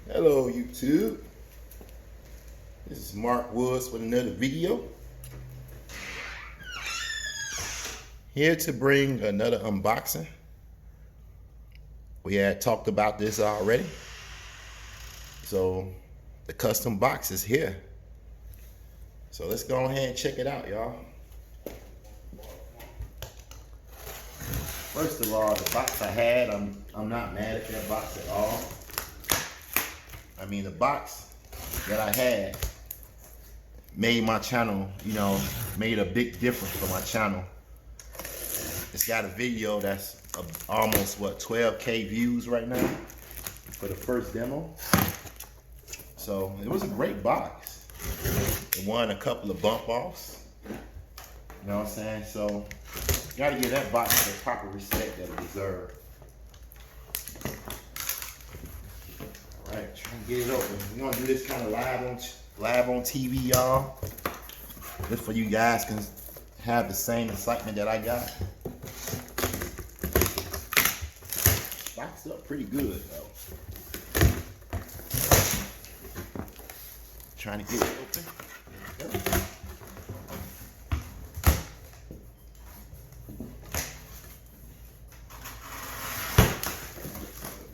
Hello YouTube, this is Mark Woods with another video. Here to bring another unboxing. We had talked about this already. So the custom box is here. So let's go ahead and check it out, y'all. First of all, the box I had, I'm not mad at that box at all. I mean, the box that I had made my channel, made a big difference for my channel. It's got a video that's almost, 12K views right now for the first demo. So it was a great box. It won a couple of bump offs. You know what I'm saying? So gotta give that box the proper respect that it deserves. Alright, trying to get it open. We're gonna do this kind of live on TV, y'all. Just for you guys can have the same excitement that I got. Boxed up pretty good though. Trying to get it open. Yep.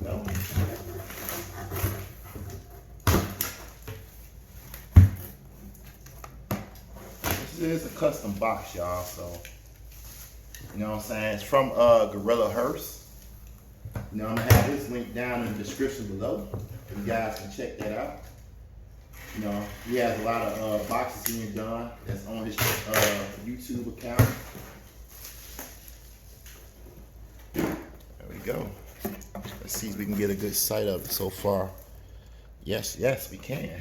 No. This is a custom box, y'all, so you know what I'm saying? It's from Hertz. I'm gonna have his link down in the description below. You guys can check that out. He has a lot of boxes being done that's on his YouTube account. There we go. Let's see if we can get a good sight of it so far. Yes, we can.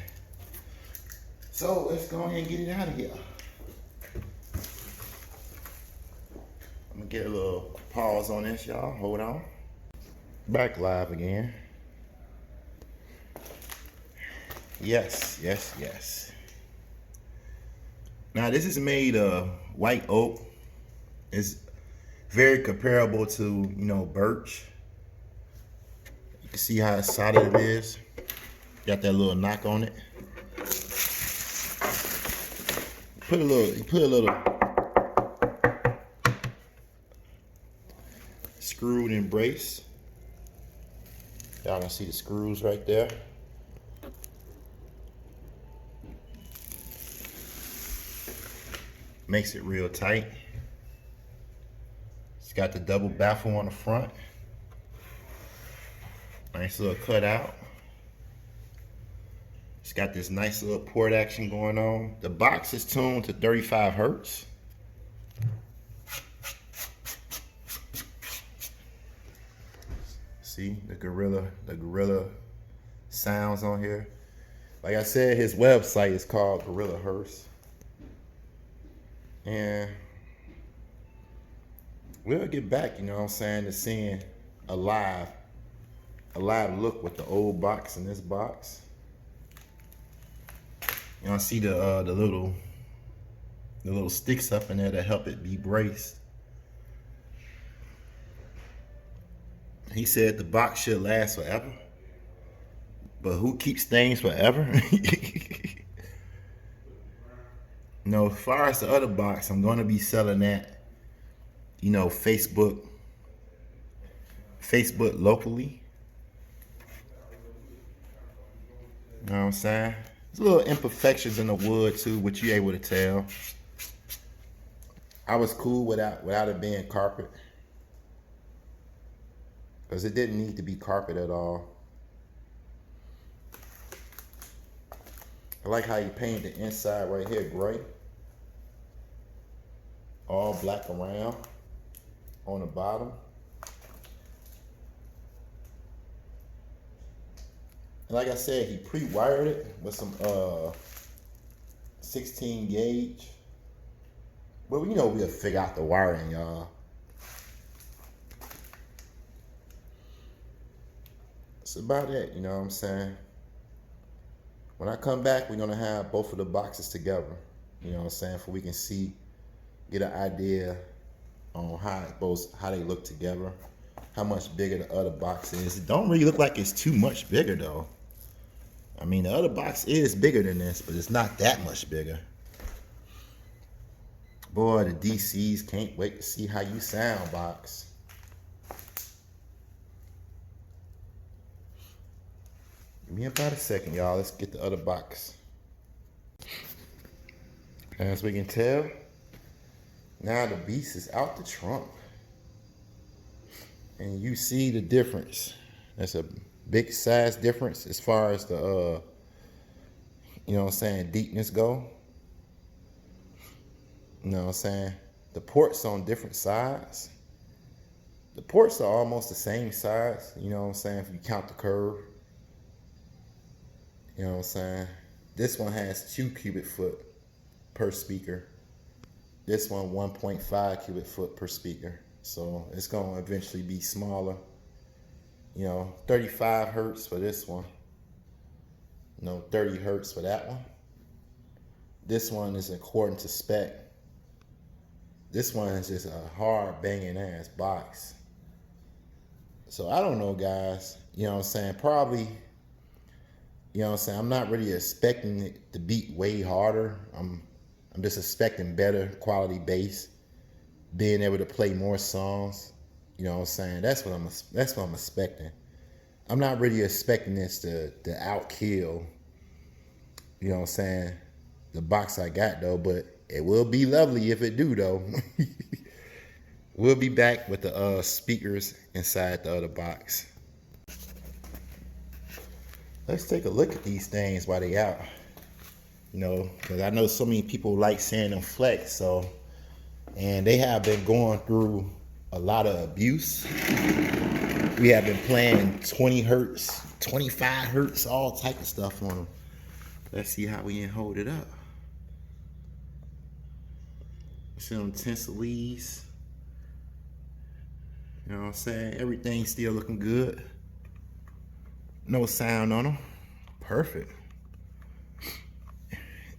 So let's go ahead and get it out of here. I'm gonna get a little pause on this, y'all. Hold on. Back live again. Yes. Now this is made of white oak. It's very comparable to, birch. You can see how solid it is. Got that little knock on it. Put a little screwed in brace. Y'all can see the screws right there. Makes it real tight. It's got the double baffle on the front. Nice little cutout. It's got this nice little port action going on. The box is tuned to 35 Hertz. See the gorilla sounds on here. Like I said, his website is called Hertz. And we'll get back, to seeing a live look with the old box and this box. See the little sticks up in there to help it be braced. He said the box should last forever. But who keeps things forever? As far as the other box, I'm going to be selling that, Facebook locally. You know what I'm saying? There's little imperfections in the wood too, which you're able to tell. I was cool without it being carpet. Because it didn't need to be carpet at all. I like how you painted the inside right here gray. All black around on the bottom. And like I said, he pre-wired it with some 16 gauge. Well, we'll figure out the wiring, y'all. That's about it, you know what I'm saying? When I come back, we're gonna have both of the boxes together. You know what I'm saying? So we can get an idea on how they look together, how much bigger the other box is. It don't really look like it's too much bigger though. I mean, the other box is bigger than this, but it's not that much bigger. Boy, the DCs can't wait to see how you sound, box. Give me about a second, y'all. Let's get the other box. As we can tell, now the beast is out the trunk. And you see the difference. That's a big size difference as far as the, you know what I'm saying, deepness go. You know what I'm saying? The ports on different sides. The ports are almost the same size, you know what I'm saying, if you count the curve. You know what I'm saying? This one has 2 cubic foot per speaker. This one 1.5 cubic foot per speaker. So it's going to eventually be smaller. You know, 35 Hertz for this one. No, 30 Hertz for that one. This one is according to spec. This one is just a hard banging ass box. So I don't know, guys. You know what I'm saying? Probably, you know what I'm saying? I'm not really expecting it to beat way harder. I'm just expecting better quality bass, being able to play more songs. You know what I'm saying? That's what I'm expecting. I'm not really expecting this to outkill, you know what I'm saying, the box I got though, but it will be lovely if it do though. We'll be back with the speakers inside the other box. Let's take a look at these things while they out. You know, because I know so many people like seeing them flex, so, and they have been going through a lot of abuse. We have been playing 20 Hertz, 25 Hertz, all type of stuff on them. Let's see how we can hold it up. See them tinselies. You know what I'm saying? Everything's still looking good. No sound on them. Perfect.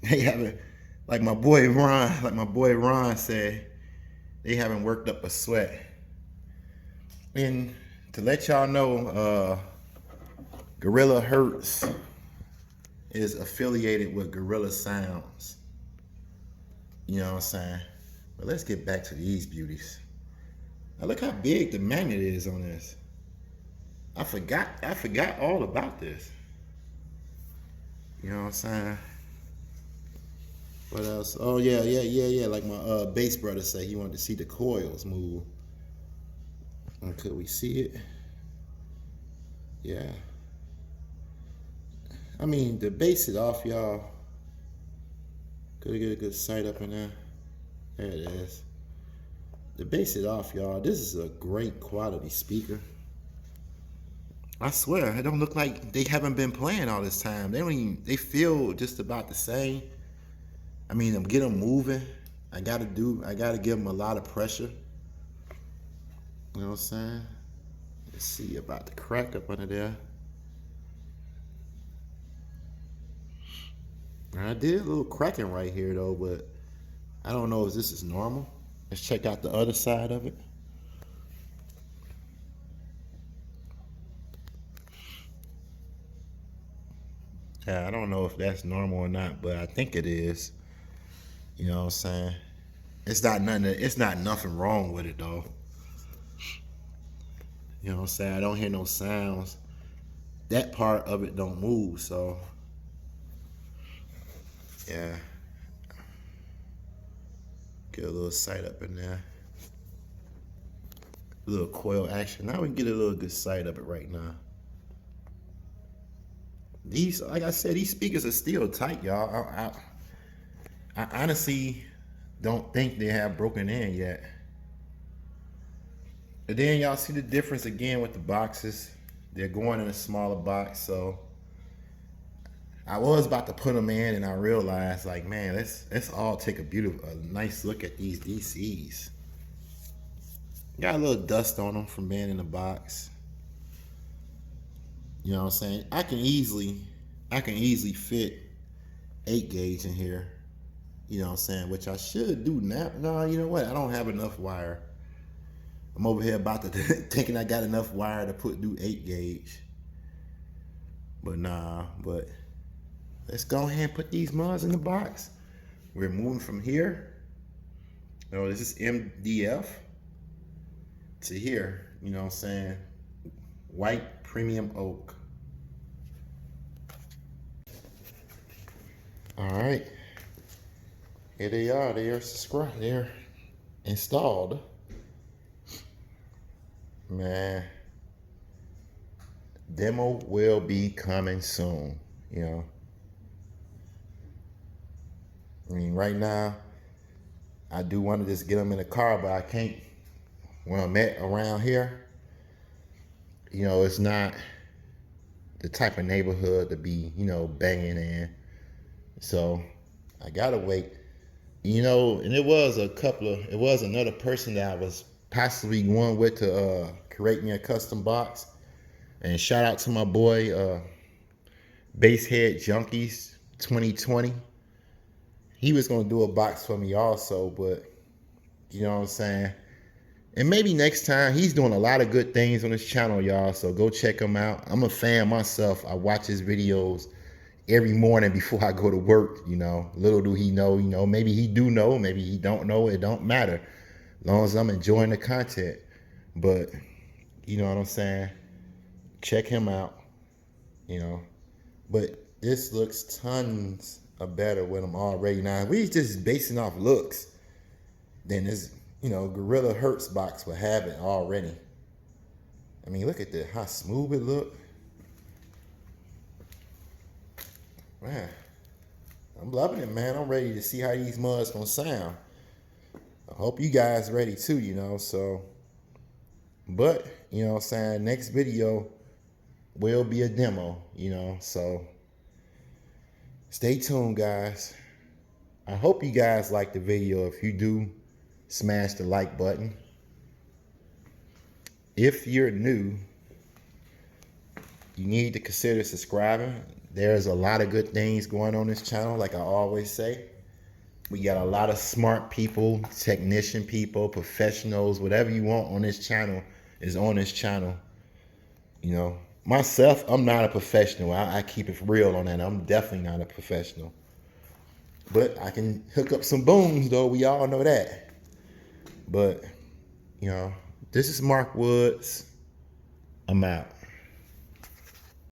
They haven't, like my boy Ron said, they haven't worked up a sweat. And to let y'all know, Gorilla Hertz is affiliated with Gorilla Sounds. You know what I'm saying? But let's get back to these beauties. Now look how big the magnet is on this. I forgot all about this. You know what I'm saying? What else? Oh yeah. Like my bass brother said, he wanted to see the coils move. And could we see it? Yeah. I mean, to base it off, y'all. Could I get a good sight up in there? There it is. To base it off, y'all, this is a great quality speaker. I swear, it don't look like they haven't been playing all this time. They feel just about the same. I mean, I'm getting them moving. I gotta give them a lot of pressure. You know what I'm saying? Let's see about the crack up under there. I did a little cracking right here though, but I don't know if this is normal. Let's check out the other side of it. Yeah, I don't know if that's normal or not, but I think it is. You know what I'm saying? It's not nothing wrong with it though. You know what I'm saying? I don't hear no sounds. That part of it don't move, so yeah. Get a little sight up in there. A little coil action. Now we can get a little good sight of it right now. These, like I said, these speakers are still tight, y'all. I honestly don't think they have broken in yet. But then y'all see the difference again with the boxes. They're going in a smaller box, so I was about to put them in, and I realized, like, man, let's all take a nice look at these DCs. Got a little dust on them from being in the box. You know what I'm saying? I can easily fit 8 gauge in here. You know what I'm saying? Which I should do now. No, you know what? I don't have enough wire. I'm over here about to thinking I got enough wire to do 8 gauge. But nah, but let's go ahead and put these mugs in the box. We're moving from here. Oh, this is MDF to here, you know what I'm saying? White premium oak. All right, here they are. They are subscribed. They're installed. Man, demo will be coming soon. You know, I mean, right now, I do want to just get them in the car, but I can't. When I'm at around here, you know, it's not the type of neighborhood to be, you know, banging in. So I gotta wait. You know, and it was another person that I was possibly going with to create me a custom box. And shout out to my boy, BassJunkie2020. He was gonna do a box for me also, but you know what I'm saying? And maybe next time. He's doing a lot of good things on his channel, y'all. So go check him out. I'm a fan myself. I watch his videos every morning before I go to work, you know. Little do he know, you know, maybe he do know, maybe he don't know. It don't matter. As long as I'm enjoying the content. But, you know what I'm saying? Check him out, you know. But this looks tons of better with him already. Now, if we just basing off looks, then this, you know, Gorilla Hertz box will have it already. I mean, look at that, how smooth it look. Man, I'm loving it, man. I'm ready to see how these mugs gonna sound. I hope you guys ready too, you know, so. But, you know what I'm saying, next video will be a demo, you know, so. Stay tuned, guys. I hope you guys like the video. If you do, smash the like button. If you're new, you need to consider subscribing. There's a lot of good things going on this channel, like I always say. We got a lot of smart people, technician people, professionals, whatever you want on this channel is on this channel. You know, myself, I'm not a professional. I keep it real on that. I'm definitely not a professional. But I can hook up some booms, though. We all know that. But, you know, this is Mark Woods. I'm out.